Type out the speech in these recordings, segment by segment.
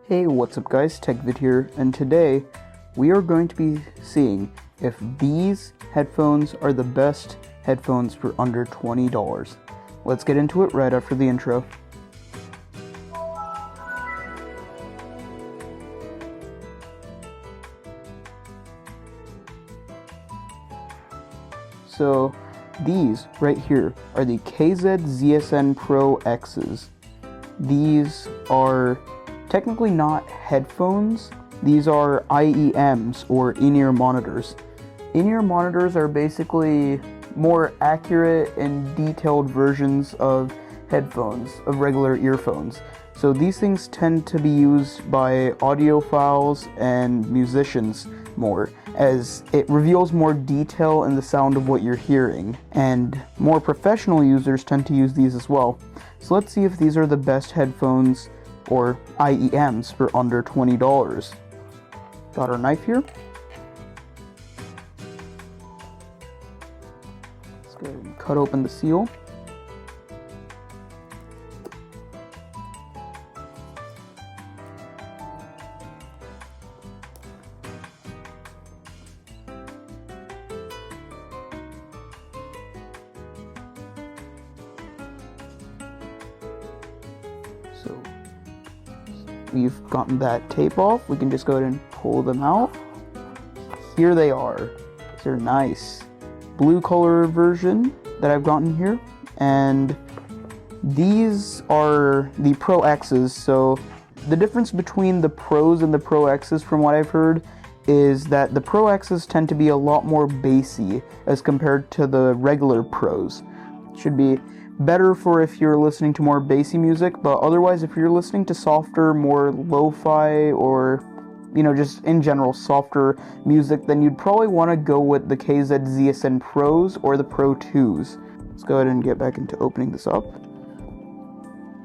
Hey, what's up guys, TechVid here, and today we are going to be seeing if these headphones are the best headphones for under $20. Let's get into it right after the intro. So these right here are the KZ ZSN Pro X's. These are technically not headphones, these are IEMs, or in-ear monitors. In-ear monitors are basically more accurate and detailed versions of headphones, of regular earphones. So these things tend to be used by audiophiles and musicians more, as it reveals more detail in the sound of what you're hearing, and more professional users tend to use these as well. So let's see if these are the best headphones or IEMs for under $20. Got our knife here. Let's go ahead and cut open the seal. So we've gotten that tape off. We can just go ahead and pull them out. Here they are. They're nice. Blue color version that I've gotten here. And these are the Pro X's. So the difference between the Pros and the Pro X's, from what I've heard, is that the Pro X's tend to be a lot more bassy as compared to the regular Pros. Should be better for if you're listening to more bassy music, but otherwise if you're listening to softer, more lo-fi, or just in general softer music, then you'd probably want to go with the KZ ZSN Pros or the Pro 2s. Let's go ahead and get back into opening this up.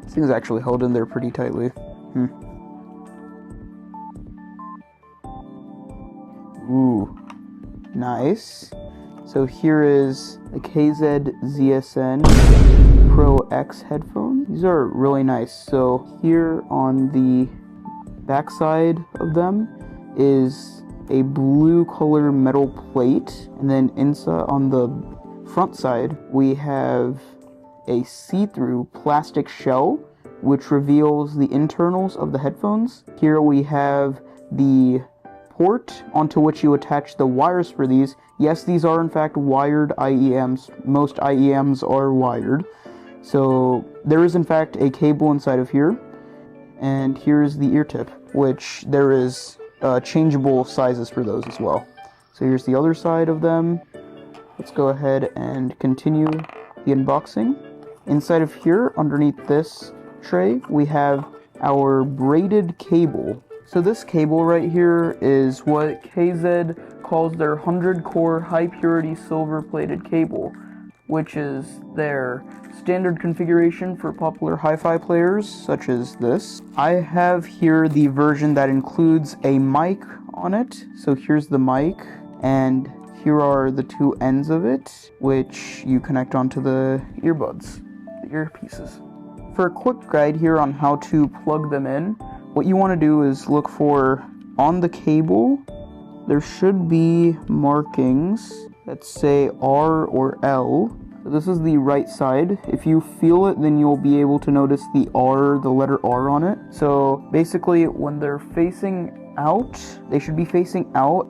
This thing's actually held in there pretty tightly. Ooh, nice. So here is the KZ ZSN Pro X headphone. These are really nice. So here on the back side of them is a blue color metal plate, and then inside on the front side we have a see-through plastic shell which reveals the internals of the headphones. Here we have the port onto which you attach the wires for these. Yes, these are in fact wired IEMs. Most IEMs are wired. So there is in fact a cable inside of here. And here's the ear tip, which there is changeable sizes for those as well. So here's the other side of them. Let's go ahead and continue the unboxing. Inside of here, underneath this tray, we have our braided cable. So this cable right here is what KZ calls their 100-core high-purity silver-plated cable, which is their standard configuration for popular hi-fi players such as this. I have here the version that includes a mic on it. So here's the mic, and here are the two ends of it, which you connect onto the earbuds, the earpieces. For a quick guide here on how to plug them in, what you want to do is look for, on the cable, there should be markings that say R or L. So this is the right side. If you feel it, then you'll be able to notice the R, the letter R on it. So basically, when they're facing out, they should be facing out,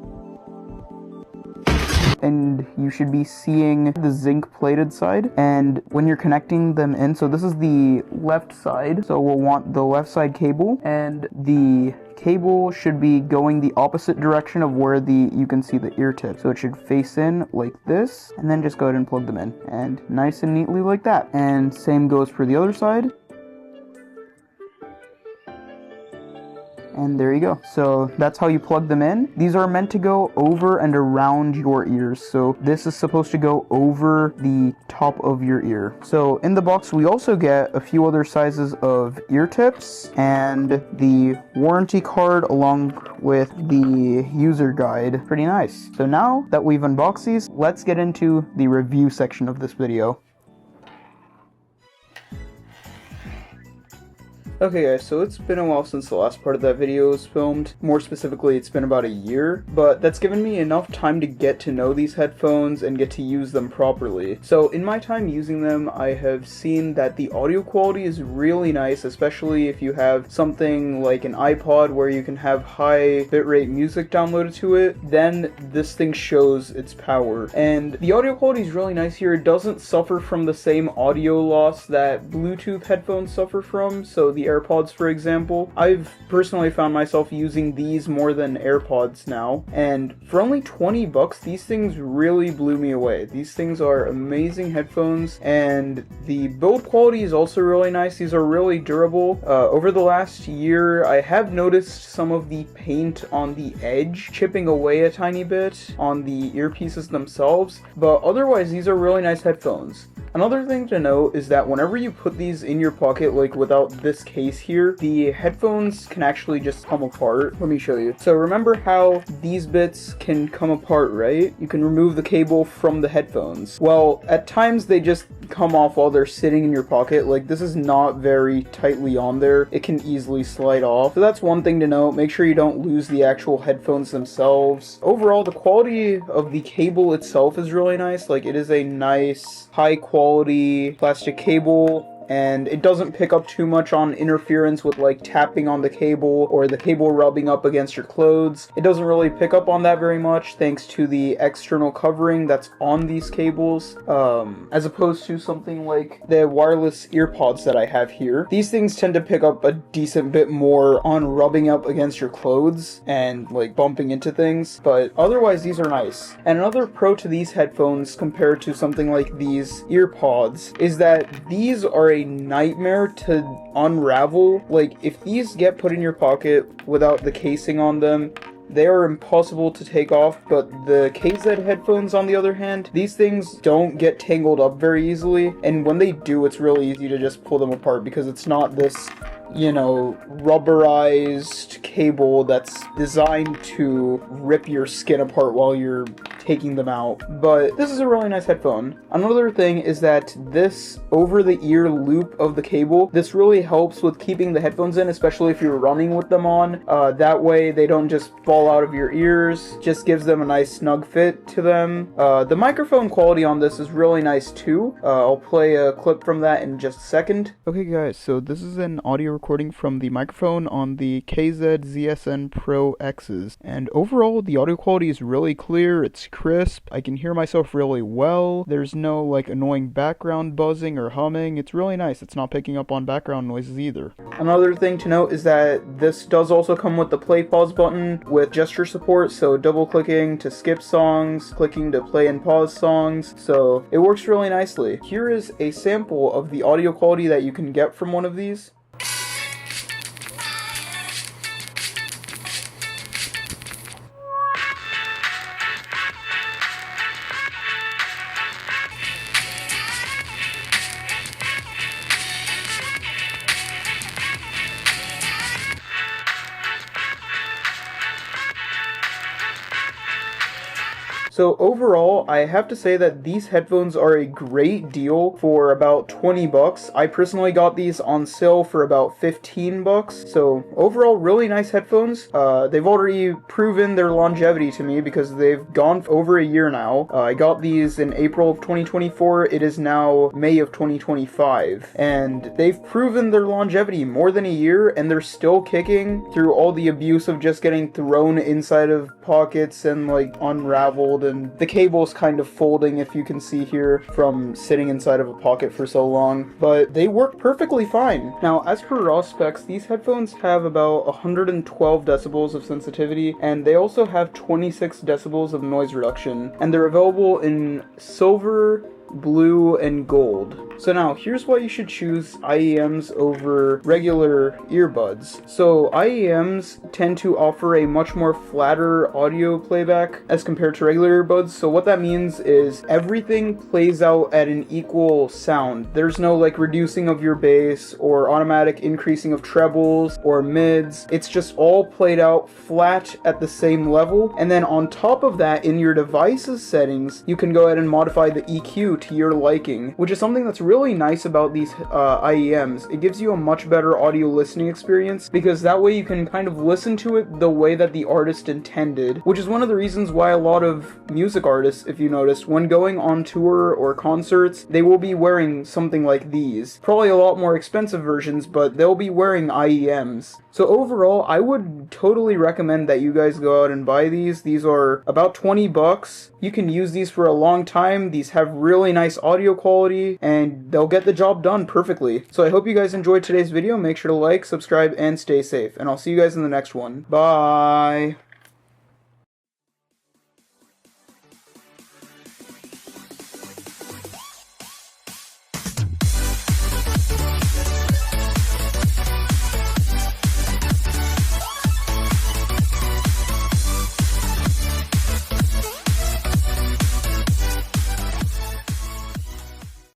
and you should be seeing the zinc plated side. And when you're connecting them in, so this is the left side, so we'll want the left side cable, and the cable should be going the opposite direction of where you can see the ear tip. So it should face in like this, and then just go ahead and plug them in, and nice and neatly like that. And same goes for the other side. And there you go. So that's how you plug them in. These are meant to go over and around your ears. So this is supposed to go over the top of your ear. So in the box, we also get a few other sizes of ear tips and the warranty card along with the user guide. Pretty nice. So now that we've unboxed these, let's get into the review section of this video. Okay guys, so it's been a while since the last part of that video was filmed. More specifically, it's been about a year, but that's given me enough time to get to know these headphones and get to use them properly. So in my time using them, I have seen that the audio quality is really nice, especially if you have something like an iPod where you can have high bitrate music downloaded to it, then this thing shows its power. And the audio quality is really nice here. It doesn't suffer from the same audio loss that Bluetooth headphones suffer from, so the AirPods, for example. I've personally found myself using these more than AirPods now, and for only 20 bucks, these things really blew me away. These things are amazing headphones, and the build quality is also really nice. These are really durable. Over the last year, I have noticed some of the paint on the edge chipping away a tiny bit on the earpieces themselves, but otherwise, these are really nice headphones. Another thing to note is that whenever you put these in your pocket, like without this case here, the headphones can actually just come apart. Let me show you. So remember how these bits can come apart, right? You can remove the cable from the headphones. Well, at times they just come off while they're sitting in your pocket. Like, this is not very tightly on there. It can easily slide off. So that's one thing to note. Make sure you don't lose the actual headphones themselves. Overall, the quality of the cable itself is really nice. Like, it is a nice, high quality plastic cable, and it doesn't pick up too much on interference with like tapping on the cable or the cable rubbing up against your clothes. It doesn't really pick up on that very much thanks to the external covering that's on these cables, as opposed to something like the wireless earpods that I have here. These things tend to pick up a decent bit more on rubbing up against your clothes and like bumping into things, but otherwise these are nice. And another pro to these headphones compared to something like these earpods is that these are a nightmare to unravel. Like, if these get put in your pocket without the casing on them, they are impossible to take off. But the KZ headphones, on the other hand, these things don't get tangled up very easily, and when they do, it's really easy to just pull them apart because it's not this, you know, rubberized cable that's designed to rip your skin apart while you're taking them out. But this is a really nice headphone. Another thing is that this over-the-ear loop of the cable, this really helps with keeping the headphones in, especially if you're running with them on. That way they don't just fall out of your ears. Just gives them a nice snug fit to them. The microphone quality on this is really nice too. I'll play a clip from that in just a second. Okay guys, so this is an audio recording from the microphone on the KZ ZSN Pro X's, and overall the audio quality is really clear. It's crisp. I can hear myself really well. There's no like annoying background buzzing or humming. It's really nice. It's not picking up on background noises either. Another thing to note is that this does also come with the play pause button with gesture support, so double clicking to skip songs, clicking to play and pause songs, so it works really nicely. Here is a sample of the audio quality that you can get from one of these. So overall, I have to say that these headphones are a great deal for about 20 bucks. I personally got these on sale for about 15 bucks. So overall, really nice headphones. They've already proven their longevity to me because they've gone over a year now. I got these in April of 2024. It is now May of 2025. And they've proven their longevity more than a year, and they're still kicking through all the abuse of just getting thrown inside of pockets and like unraveled, and the cable's kind of folding, if you can see here, from sitting inside of a pocket for so long, but they work perfectly fine. Now, as per raw specs, these headphones have about 112 decibels of sensitivity, and they also have 26 decibels of noise reduction, and they're available in silver, blue, and gold. So now, here's why you should choose IEMs over regular earbuds. So IEMs tend to offer a much more flatter audio playback as compared to regular earbuds. So what that means is everything plays out at an equal sound. There's no like reducing of your bass or automatic increasing of trebles or mids. It's just all played out flat at the same level. And then on top of that, in your device's settings, you can go ahead and modify the EQ to your liking, which is something that's really nice about these IEMs. It gives you a much better audio listening experience, because that way you can kind of listen to it the way that the artist intended, which is one of the reasons why a lot of music artists, if you noticed, when going on tour or concerts, they will be wearing something like these. Probably a lot more expensive versions, but they'll be wearing IEMs. So overall, I would totally recommend that you guys go out and buy these. These are about 20 bucks. You can use these for a long time. These have really nice audio quality, and they'll get the job done perfectly. So I hope you guys enjoyed today's video. Make sure to like, subscribe, and stay safe. And I'll see you guys in the next one. Bye!